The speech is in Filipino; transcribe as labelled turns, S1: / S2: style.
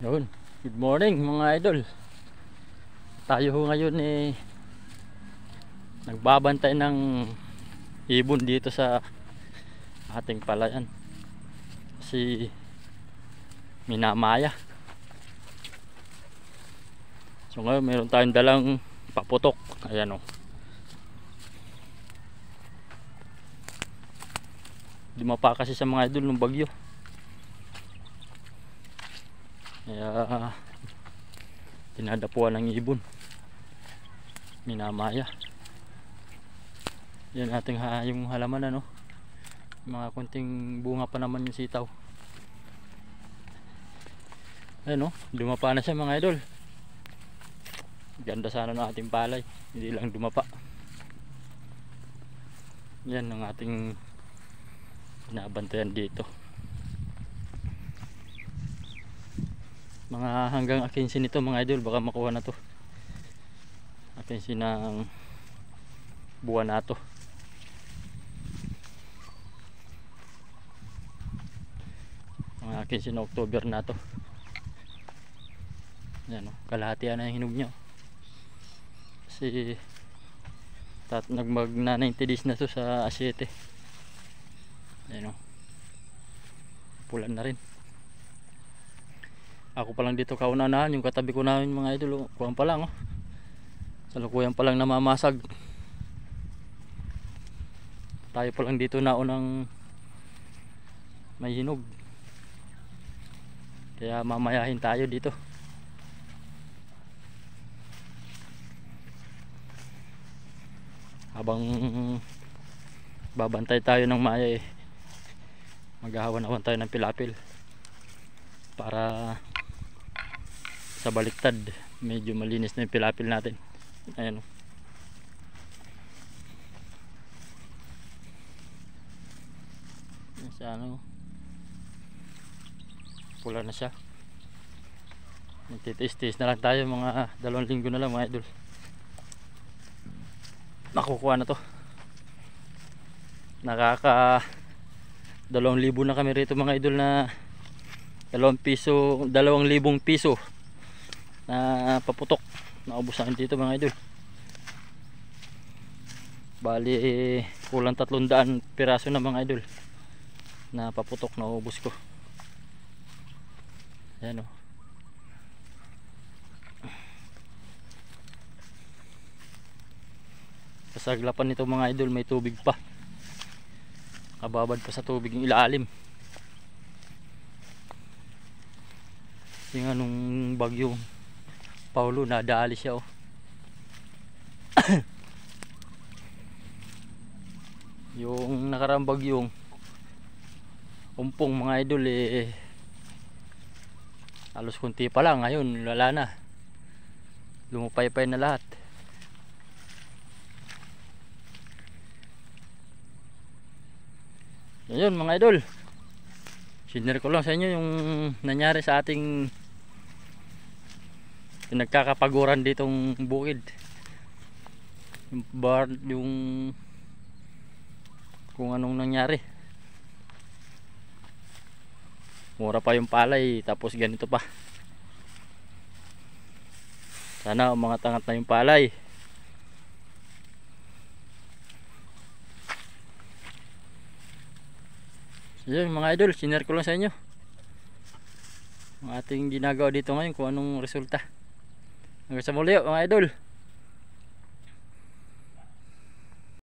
S1: Yun. Good morning mga idol. Tayo ho ngayon nagbabantay ng ibon dito sa ating palayan. Si minamaya. So ngayon meron tayong dalang paputok. Ayan o. Dumapa kasi sa mga idol ng bagyo. Kaya tinadapuan ng ibon. Minamaya. Yan ating yung halaman ano. Mga kunting bunga pa naman yung sitaw. Ayan o, dumapa na siya mga idol. Ganda sana ng ating palay. Hindi lang dumapa. Yan ang ating binabantayan dito. Mga hanggang 15 nito mga idol, baka makuha na to. 15 ng buwan na to. Mga 15 na October na to. Yan o, kalahati na yung hinog niya. Kasi nagmagna 90 days na to sa asyete. Yan o, pulan na rin. Ako pa lang dito kauna-unahan, yung katabi ko namin mga idol, kuwan pa lang oh. Salukuyan pa lang namamasag. Tayo pa lang dito naunang may hinog. Kaya mamayahin tayo dito. Habang babantay tayo ng maya maghahawan-hawan tayo ng pilapil para sa baliktad medyo malinis na yung pilapil natin. Ayan o. Sa ano, pula na siya. Nagtitiis-tiis na lang tayo, mga 2 linggo na lang mga idol, nakukuha na to. Nakaka 2,000 na kami rito mga idol, na 2,000 piso na paputok naubusan dito mga idol. Bali kulang 300 piraso na mga idol na paputok na ubos ko. Ayan o. Kasaglapan nito mga idol, may tubig pa. Kababad pa sa tubig yung ilalim. Yung anong bagyong Paulo, nadali siya oh. Yung nakarang bagyong Umpong mga idol halos kunti pa lang, ngayon wala na, lumupay-pay na lahat. Ayun mga idol, sinare ko lang sa inyo yung nangyari sa ating nagkakapaguran ditong bukid. Yung kung anong nangyari. Mura pa yung palay, tapos ganito pa. Sana umangat-angat na yung palay. Yun mga idol, sinare ko lang sa inyo ang ating ginagawa dito ngayon, kung anong resulta. Hanggang sa muli mga idol.